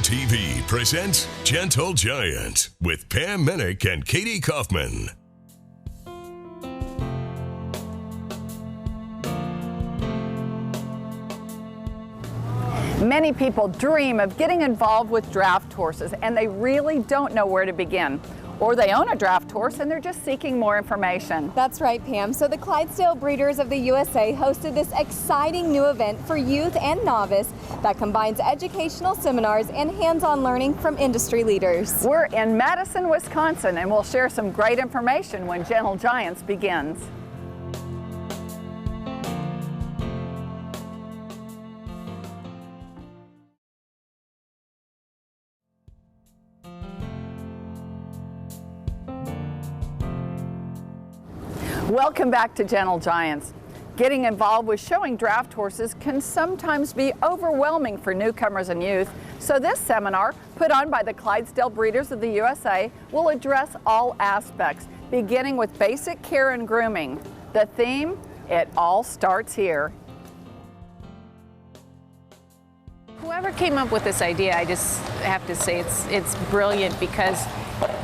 TV presents Gentle Giant with Pam Minnick and Katie Kaufman. Many people dream of getting involved with draft horses, and they really don't know where to begin. Or they own a draft horse and they're just seeking more information. That's right, Pam. So the Clydesdale Breeders of the USA hosted this exciting new event for youth and novice that combines educational seminars and hands-on learning from industry leaders. We're in Madison, Wisconsin, and we'll share some great information when Gentle Giants begins. Welcome back to Gentle Giants. Getting involved with showing draft horses can sometimes be overwhelming for newcomers and youth, so this seminar, put on by the Clydesdale Breeders of the USA, will address all aspects, beginning with basic care and grooming. The theme, it all starts here. Whoever came up with this idea, I just have to say it's brilliant, because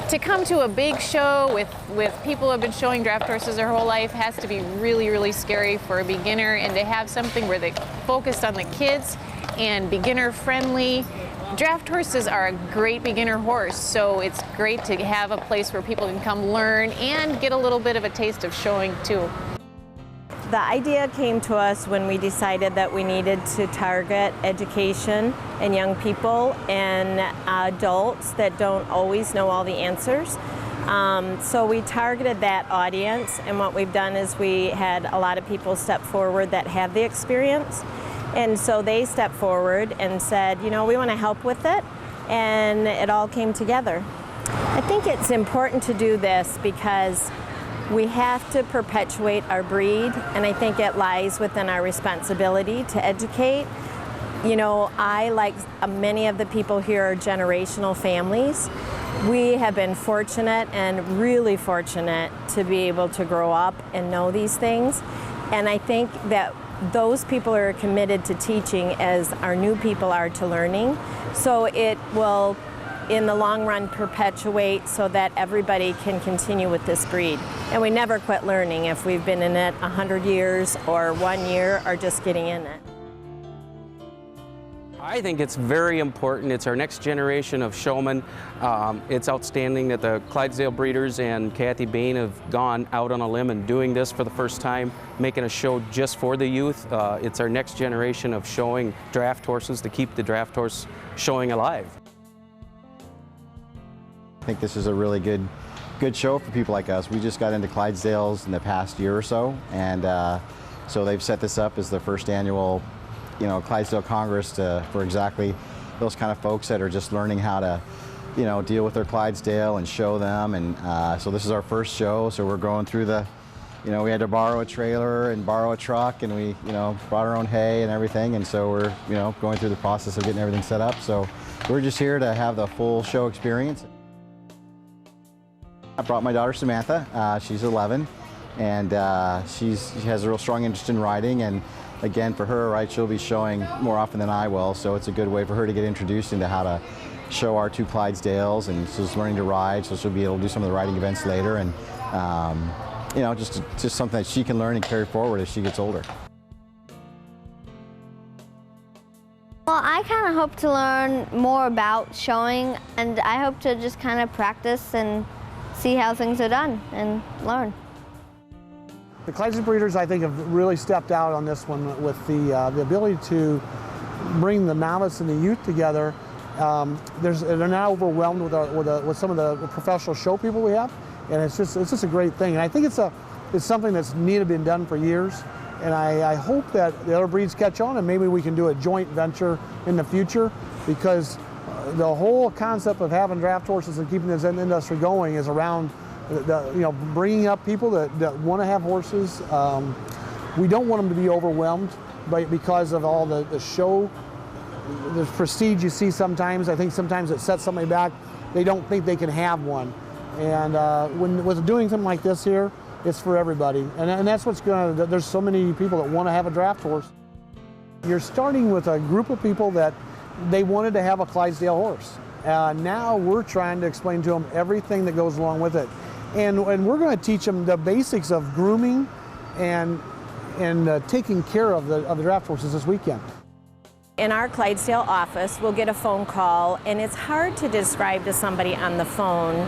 to come to a big show with people who have been showing draft horses their whole life has to be really, really scary for a beginner, and to have something where they focused on the kids and beginner friendly. Draft horses are a great beginner horse, so it's great to have a place where people can come learn and get a little bit of a taste of showing too. The idea came to us when we decided that we needed to target education and young people and adults that don't always know all the answers. So we targeted that audience, and what we've done is we had a lot of people step forward that have the experience, and so they stepped forward and said, you know, we want to help with it, and it all came together. I think it's important to do this because we have to perpetuate our breed, and I think it lies within our responsibility to educate. You know, I, like many of the people here, are generational families. We have been fortunate and really fortunate to be able to grow up and know these things, and I think that those people are committed to teaching as our new people are to learning, so it will in the long run perpetuate so that everybody can continue with this breed. And we never quit learning if we've been in it 100 years or 1 year or just getting in it. I think it's very important. It's our next generation of showmen. It's outstanding that the Clydesdale Breeders and Kathy Bain have gone out on a limb and doing this for the first time, making a show just for the youth. It's our next generation of showing draft horses to keep the draft horse showing alive. I think this is a really good show for people like us. We just got into Clydesdales in the past year or so, and so they've set this up as the first annual, you know, Clydesdale Congress for exactly those kind of folks that are just learning how to, you know, deal with their Clydesdale and show them. And so this is our first show, so we're going through the, you know, we had to borrow a trailer and borrow a truck, and we, you know, brought our own hay and everything, and so we're, you know, going through the process of getting everything set up. So we're just here to have the full show experience. I brought my daughter Samantha. She's 11, and she has a real strong interest in riding, and again, for her, right, she'll be showing more often than I will, so it's a good way for her to get introduced into how to show our two Clydesdales, and she's learning to ride, so she'll be able to do some of the riding events later, and you know, just something that she can learn and carry forward as she gets older. Well, I kind of hope to learn more about showing, and I hope to just kind of practice and see how things are done and learn. The Clydesdale Breeders, I think, have really stepped out on this one with the ability to bring the novice and the youth together. They're not overwhelmed with some of the professional show people we have, and it's just a great thing. And I think it's something that's needed been done for years. And I hope that the other breeds catch on, and maybe we can do a joint venture in the future, because the whole concept of having draft horses and keeping this industry going is around you know, bringing up people that want to have horses. We don't want them to be overwhelmed because of all the show, the prestige you see sometimes. I think sometimes it sets somebody back. They don't think they can have one. And with doing something like this here, it's for everybody. And that's what's going to, there's so many people that want to have a draft horse. You're starting with a group of people that they wanted to have a Clydesdale horse. Now we're trying to explain to them everything that goes along with it. And we're going to teach them the basics of grooming and taking care of the draft horses this weekend. In our Clydesdale office, we'll get a phone call, and it's hard to describe to somebody on the phone,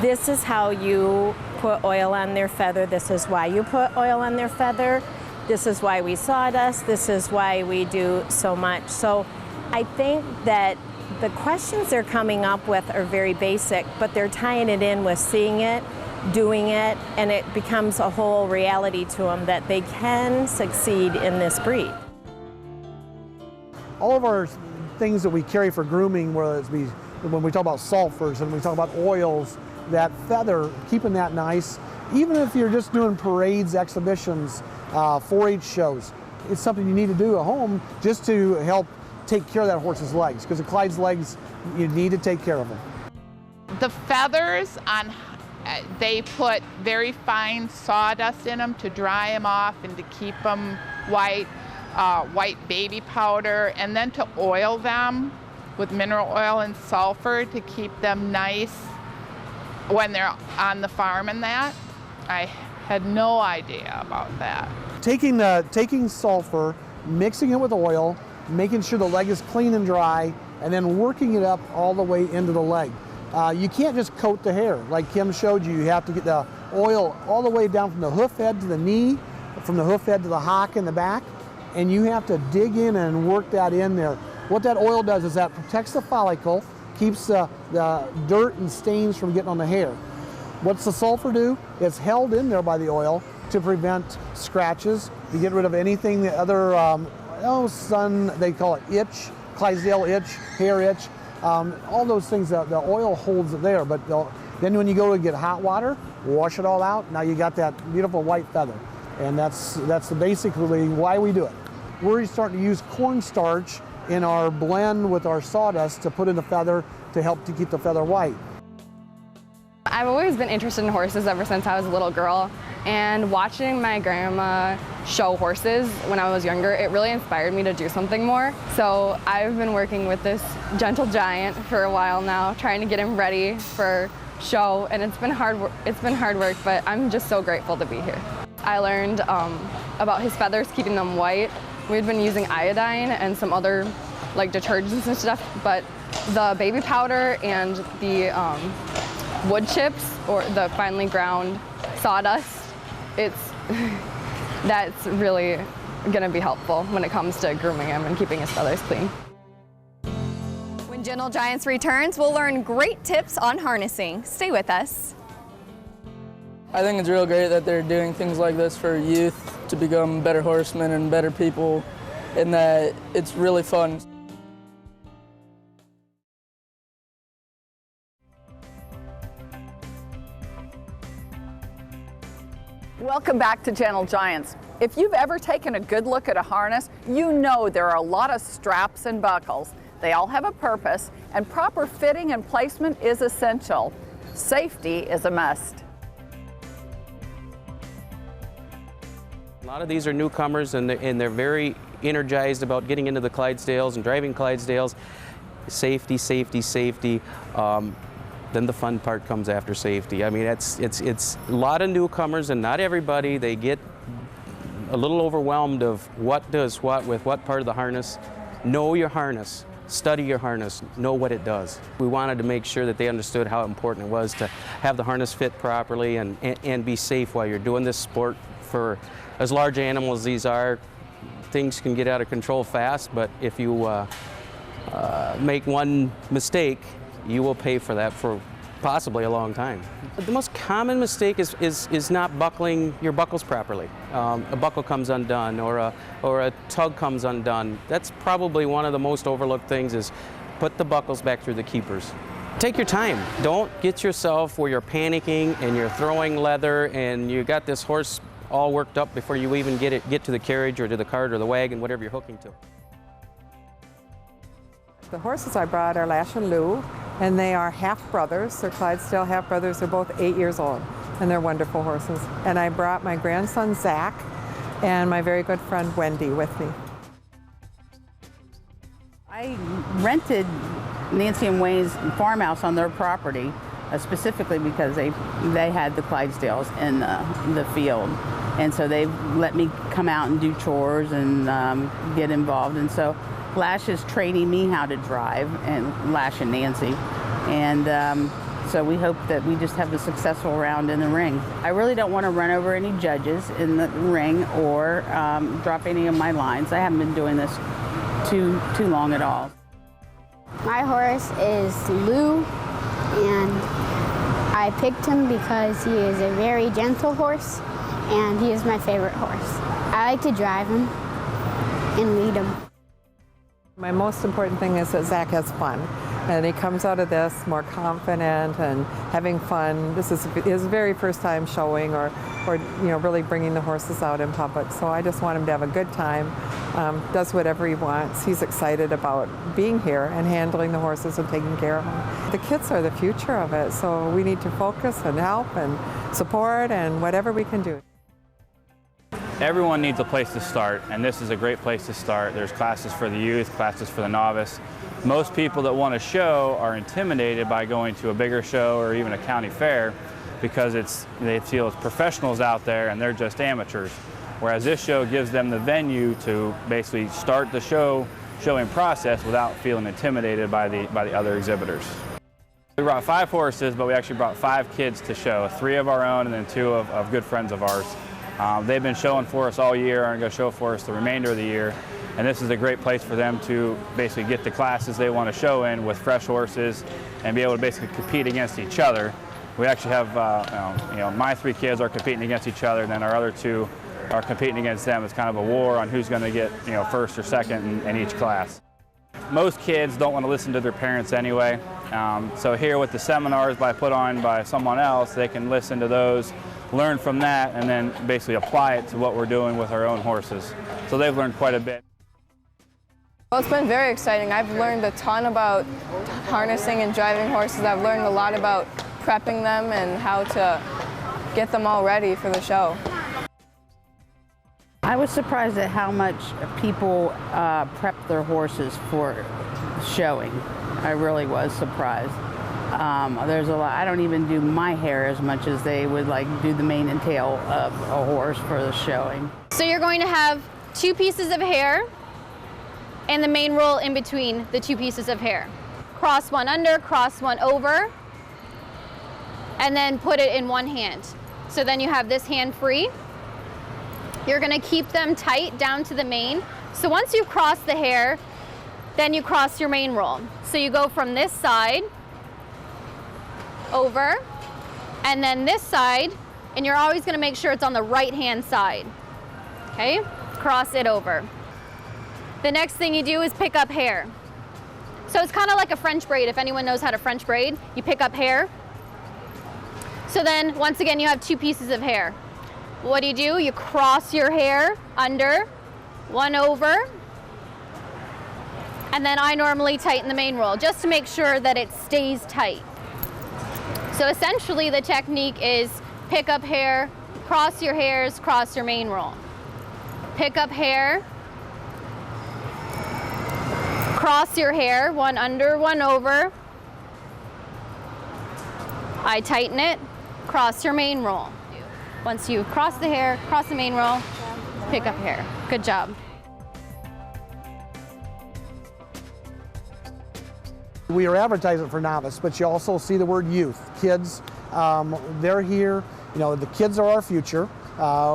this is how you put oil on their feather, this is why you put oil on their feather, this is why we sawdust, this is why we do so much. So I think that the questions they're coming up with are very basic, but they're tying it in with seeing it, doing it, and it becomes a whole reality to them that they can succeed in this breed. All of our things that we carry for grooming, whether it's when we talk about sulfurs and we talk about oils, that feather, keeping that nice, even if you're just doing parades, exhibitions, 4-H shows, it's something you need to do at home just to help take care of that horse's legs, because the Clyde's legs, you need to take care of them. The feathers, they put very fine sawdust in them to dry them off and to keep them white, white baby powder, and then to oil them with mineral oil and sulfur to keep them nice when they're on the farm and that. I had no idea about that. Taking sulfur, mixing it with oil, making sure the leg is clean and dry, and then working it up all the way into the leg. You can't just coat the hair. Like Kim showed you, you have to get the oil all the way down from the hoof head to the knee, from the hoof head to the hock in the back, and you have to dig in and work that in there. What that oil does is that protects the follicle, keeps the dirt and stains from getting on the hair. What's the sulfur do? It's held in there by the oil to prevent scratches, to get rid of anything, the other, they call it itch, Clydesdale itch, hair itch, all those things, the oil holds it there, but then when you go to get hot water, wash it all out, now you got that beautiful white feather. And that's basically why we do it. We're starting to use cornstarch in our blend with our sawdust to put in the feather to help to keep the feather white. I've always been interested in horses ever since I was a little girl, and watching my grandma show horses when I was younger, it really inspired me to do something more. So I've been working with this gentle giant for a while now, trying to get him ready for show, and it's been hard work, but I'm just so grateful to be here. I learned about his feathers, keeping them white. We'd been using iodine and some other like detergents and stuff, but the baby powder and the wood chips, or the finely ground sawdust, that's really gonna be helpful when it comes to grooming him and keeping his feathers clean. When Gentle Giants returns, we'll learn great tips on harnessing. Stay with us. I think it's real great that they're doing things like this for youth to become better horsemen and better people, and that it's really fun. Welcome back to Gentle Giants. If you've ever taken a good look at a harness, you know there are a lot of straps and buckles. They all have a purpose, and proper fitting and placement is essential. Safety is a must. A lot of these are newcomers, and they're very energized about getting into the Clydesdales and driving Clydesdales. Safety, safety, safety. Then the fun part comes after safety. I mean, it's a lot of newcomers, and not everybody. They get a little overwhelmed of what does what with what part of the harness. Know your harness. Study your harness. Know what it does. We wanted to make sure that they understood how important it was to have the harness fit properly and be safe while you're doing this sport. For as large animals as these are, things can get out of control fast, but if you make one mistake, you will pay for that for possibly a long time. The most common mistake is not buckling your buckles properly. A buckle comes undone, or a tug comes undone. That's probably one of the most overlooked things, is put the buckles back through the keepers. Take your time. Don't get yourself where you're panicking and you're throwing leather and you got this horse all worked up before you even get to the carriage or to the cart or the wagon, whatever you're hooking to. The horses I brought are Lash and Lou, and they are half brothers. They're Clydesdale half brothers. They're both 8 years old, and they're wonderful horses. And I brought my grandson Zach and my very good friend Wendy with me. I rented Nancy and Wayne's farmhouse on their property, specifically because they had the Clydesdales in the field. And so they've let me come out and do chores and get involved. And so Lash is training me how to drive, and Lash and Nancy. And so we hope that we just have a successful round in the ring. I really don't want to run over any judges in the ring or drop any of my lines. I haven't been doing this too long at all. My horse is Lou, and I picked him because he is a very gentle horse, and he is my favorite horse. I like to drive him and lead him. My most important thing is that Zach has fun, and he comes out of this more confident and having fun. This is his very first time showing or really bringing the horses out in public. So I just want him to have a good time, does whatever he wants. He's excited about being here and handling the horses and taking care of them. The kids are the future of it, so we need to focus and help and support and whatever we can do. Everyone needs a place to start, and this is a great place to start. There's classes for the youth, classes for the novice. Most people that want to show are intimidated by going to a bigger show or even a county fair because they feel it's professionals out there and they're just amateurs. Whereas this show gives them the venue to basically start the showing process without feeling intimidated by the other exhibitors. We brought 5 horses, but we actually brought 5 kids to show, 3 of our own and then 2 of good friends of ours. They've been showing for us all year and are going to show for us the remainder of the year. And this is a great place for them to basically get the classes they want to show in with fresh horses and be able to basically compete against each other. We actually have, my 3 kids are competing against each other, and then our other 2 are competing against them. It's kind of a war on who's going to get, first or second in each class. Most kids don't want to listen to their parents anyway. So here with the seminars put on by someone else, they can listen to those, learn from that, and then basically apply it to what we're doing with our own horses. So they've learned quite a bit. Well, it's been very exciting. I've learned a ton about harnessing and driving horses. I've learned a lot about prepping them and how to get them all ready for the show. I was surprised at how much people prep their horses for showing. I really was surprised. There's a lot. I don't even do my hair as much as they would do the mane and tail of a horse for the showing. So you're going to have 2 pieces of hair and the mane roll in between the 2 pieces of hair. Cross one under, cross one over, and then put it in one hand. So then you have this hand free. You're going to keep them tight down to the mane. So once you've crossed the hair, then you cross your mane roll. So you go from this side over, and then this side, and you're always going to make sure it's on the right hand side. Okay? Cross it over. The next thing you do is pick up hair. So it's kind of like a French braid. If anyone knows how to French braid, you pick up hair. So then once again you have 2 pieces of hair. What do? You cross your hair under, one over, and then I normally tighten the mane roll just to make sure that it stays tight. So essentially the technique is pick up hair, cross your hairs, cross your mane roll. Pick up hair, cross your hair, one under, one over. I tighten it, cross your mane roll. Once you cross the hair, cross the mane roll, pick up hair. Good job. We are advertising for novice, but you also see the word youth. Kids, they're here. The kids are our future.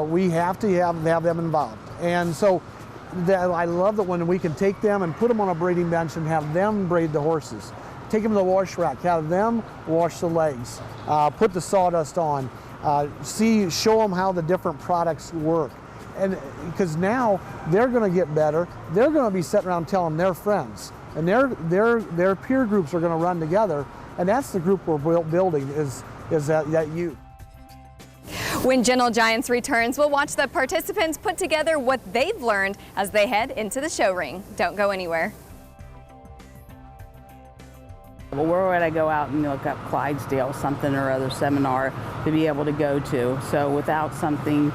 We have to have them involved. And so I love that when we can take them and put them on a braiding bench and have them braid the horses. Take them to the wash rack, have them wash the legs, put the sawdust on, show them how the different products work. And because now they're going to get better, they're going to be sitting around telling their friends, and their peer groups are going to run together, and that's the group we're building is that youth. When Gentle Giants returns, we'll watch the participants put together what they've learned as they head into the show ring. Don't go anywhere. Well, where would I go out and look up Clydesdale, something or other seminar to be able to go to? So without something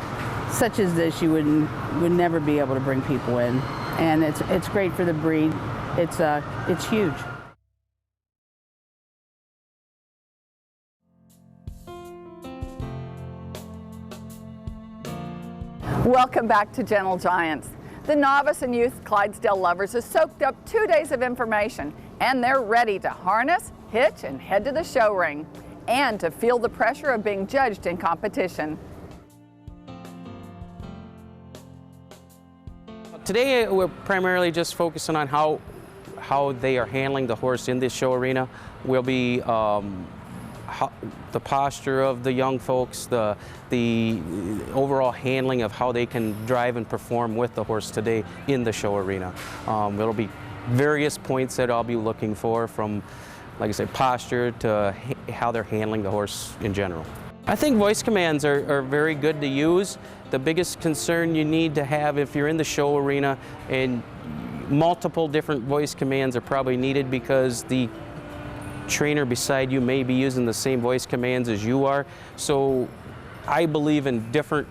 such as this, you would never be able to bring people in. And it's great for the breed. it's huge. Welcome back to Gentle Giants. The novice and youth Clydesdale lovers have soaked up 2 days of information, and they're ready to harness, hitch, and head to the show ring, and to feel the pressure of being judged in competition. Today we're primarily just focusing on how they are handling the horse in this show arena. We'll be the posture of the young folks, the overall handling of how they can drive and perform with the horse today in the show arena. There'll be various points that I'll be looking for, from, like I said, posture to how they're handling the horse in general. I think voice commands are very good to use. The biggest concern you need to have if you're in the show arena, and multiple different voice commands are probably needed because the trainer beside you may be using the same voice commands as you are. So I believe in different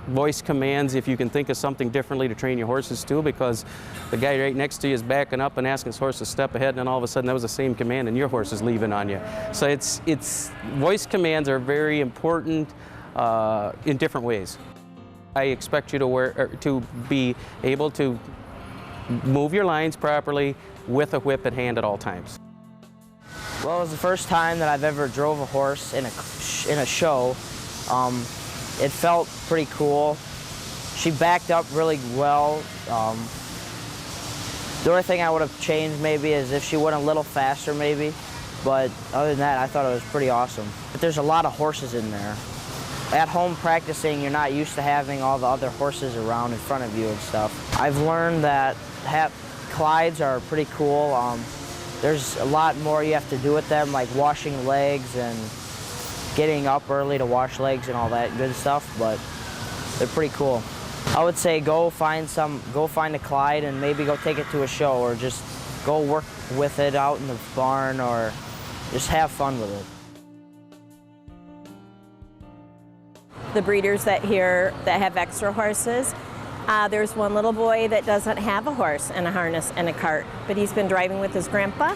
voice commands if you can think of something differently to train your horses too, because the guy right next to you is backing up and asking his horse to step ahead, and then all of a sudden that was the same command and your horse is leaving on you. So it's voice commands are very important in different ways. I expect you to be able to move your lines properly with a whip at hand at all times. Well, it was the first time that I've ever drove a horse in a show. It felt pretty cool. She backed up really well. The only thing I would have changed maybe is if she went a little faster maybe, but other than that I thought it was pretty awesome. But there's a lot of horses in there. At home practicing, you're not used to having all the other horses around in front of you and stuff. I've learned that Clydes are pretty cool. There's a lot more you have to do with them, like washing legs and getting up early to wash legs and all that good stuff, but they're pretty cool. I would say go find a Clyde and maybe go take it to a show, or just go work with it out in the barn, or just have fun with it. The breeders that have extra horses, there's one little boy that doesn't have a horse and a harness and a cart, but he's been driving with his grandpa.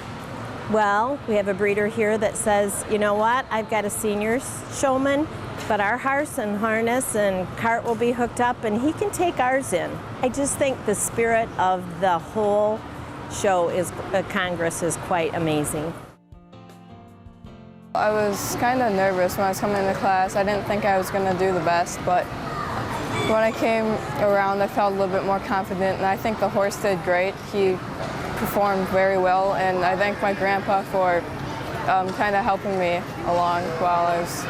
Well, we have a breeder here that says, you know what, I've got a senior showman, but our horse and harness and cart will be hooked up and he can take ours in. I just think the spirit of the whole show Congress is quite amazing. I was kind of nervous when I was coming into class. I didn't think I was going to do the best, but when I came around I felt a little bit more confident, and I think the horse did great. He performed very well, and I thank my grandpa for kind of helping me along while I was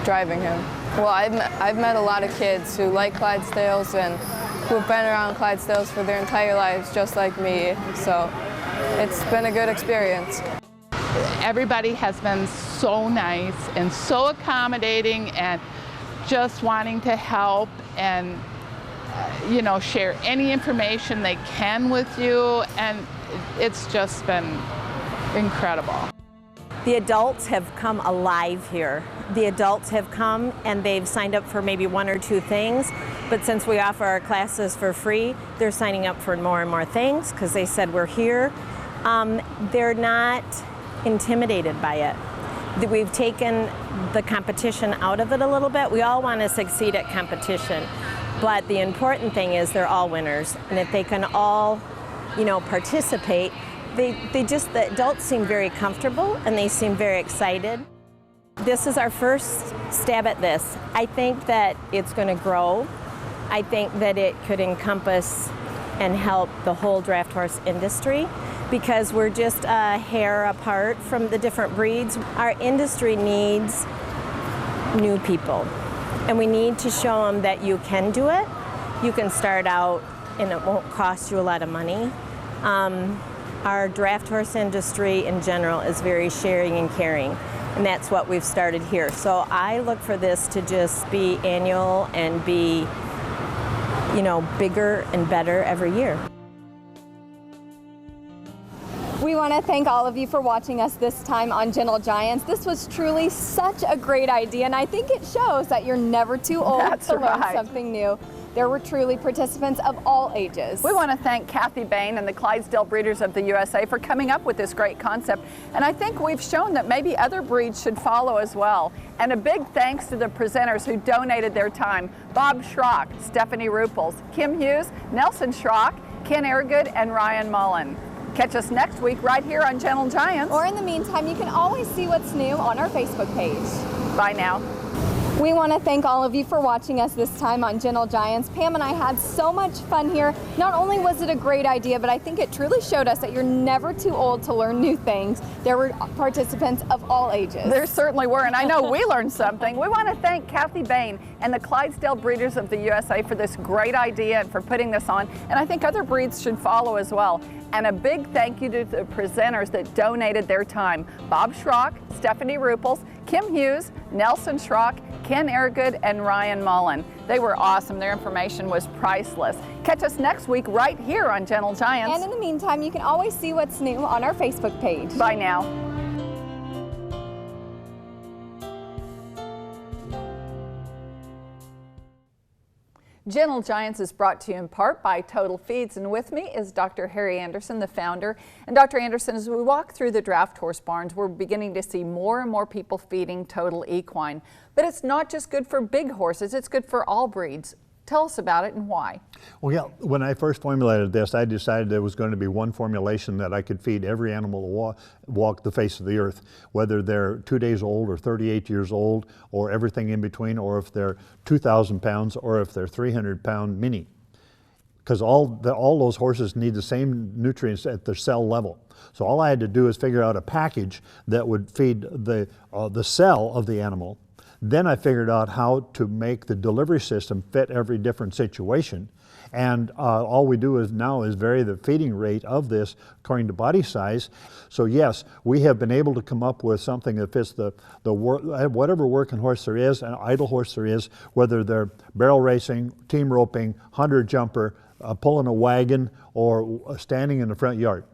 driving him. Well, I've met a lot of kids who like Clydesdales and who have been around Clydesdales for their entire lives just like me, so it's been a good experience. Everybody has been so nice and so accommodating and just wanting to help and share any information they can with you, and it's just been incredible. The adults have come alive here. The adults have come and they've signed up for maybe one or two things, but since we offer our classes for free, they're signing up for more and more things because they said we're here. They're not intimidated by it. We've taken the competition out of it a little bit. We all want to succeed at competition, but the important thing is they're all winners, and if they can all, participate, the adults seem very comfortable and they seem very excited. This is our first stab at this. I think that it's going to grow. I think that it could encompass and help the whole draft horse industry, because we're just a hair apart from the different breeds. Our industry needs new people, and we need to show them that you can do it. You can start out and it won't cost you a lot of money. Our draft horse industry in general is very sharing and caring, and that's what we've started here. So I look for this to just be annual and be, bigger and better every year. We want to thank all of you for watching us this time on Gentle Giants. This was truly such a great idea, and I think it shows that you're never too old to learn something new. There were truly participants of all ages. We want to thank Kathy Bain and the Clydesdale Breeders of the USA for coming up with this great concept. And I think we've shown that maybe other breeds should follow as well. And a big thanks to the presenters who donated their time: Bob Schrock, Stephanie Rupels, Kim Hughes, Nelson Schrock, Ken Airgood, and Ryan Mullen. Catch us next week right here on Gentle Giants. Or in the meantime, you can always see what's new on our Facebook page. Bye now. We want to thank all of you for watching us this time on Gentle Giants. Pam and I had so much fun here. Not only was it a great idea, but I think it truly showed us that you're never too old to learn new things. There were participants of all ages. There certainly were, and I know we learned something. We want to thank Kathy Bain and the Clydesdale Breeders of the USA for this great idea and for putting this on, and I think other breeds should follow as well. And a big thank you to the presenters that donated their time: Bob Schrock, Stephanie Rupels, Kim Hughes, Nelson Schrock, Ken Airgood, and Ryan Mullen. They were awesome. Their information was priceless. Catch us next week right here on Gentle Giants. And in the meantime, you can always see what's new on our Facebook page. Bye now. Gentle Giants is brought to you in part by Total Feeds, and with me is Dr. Harry Anderson, the founder. And Dr. Anderson, as we walk through the draft horse barns, we're beginning to see more and more people feeding Total Equine. But it's not just good for big horses, it's good for all breeds. Tell us about it and why. Well, yeah, when I first formulated this, I decided there was going to be one formulation that I could feed every animal to walk the face of the earth, whether they're 2 days old or 38 years old or everything in between, or if they're 2,000 pounds or if they're 300-pound mini. Because all those horses need the same nutrients at their cell level. So all I had to do is figure out a package that would feed the cell of the animal. Then I figured out how to make the delivery system fit every different situation. And all we do now is vary the feeding rate of this according to body size. So yes, we have been able to come up with something that fits whatever working horse there is, an idle horse there is, whether they're barrel racing, team roping, hunter jumper, pulling a wagon, or standing in the front yard.